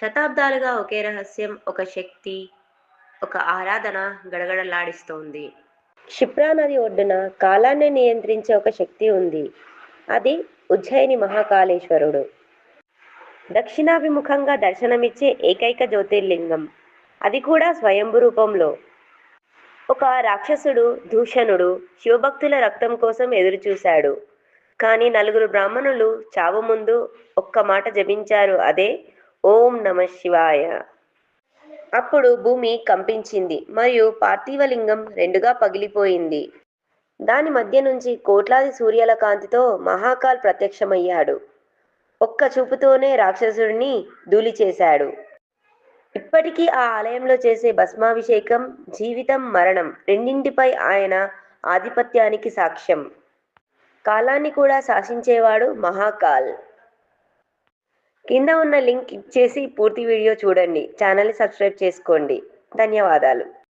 శతాబ్దాలుగా ఒకే రహస్యం, ఒక శక్తి, ఒక ఆరాధన గడగడలాడిస్తోంది. క్షిప్రా నది ఒడ్డున కాలాన్ని నియంత్రించే ఒక శక్తి ఉంది. అది ఉజ్జయిని మహాకాళేశ్వరుడు. దక్షిణాభిముఖంగా దర్శనమిచ్చే ఏకైక జ్యోతిర్లింగం. అది కూడా స్వయంభూ రూపంలో. ఒక రాక్షసుడు దూషణుడు శివభక్తుల రక్తం కోసం ఎదురుచూశాడు. కానీ నలుగురు బ్రాహ్మణులు చావు ముందు ఒక్క మాట జపించారు. అదే ఓం నమ శివాయ. అప్పుడు భూమి కంపించింది మరియు పార్థివలింగం రెండుగా పగిలిపోయింది. దాని మధ్య నుంచి కోట్లాది సూర్యాల కాంతితో మహాకాల్ ప్రత్యక్షమయ్యాడు. ఒక్క చూపుతోనే రాక్షసుడిని ధూళి చేశాడు. ఇప్పటికీ ఆ ఆలయంలో చేసే భస్మాభిషేకం జీవితం మరణం రెండింటిపై ఆయన ఆధిపత్యానికి సాక్ష్యం. కాలాన్ని కూడా శాసించేవాడు మహాకాల్. కింద ఉన్న లింక్ క్లిక్ చేసి పూర్తి వీడియో చూడండి. ఛానల్ని సబ్స్క్రైబ్ చేసుకోండి. ధన్యవాదాలు.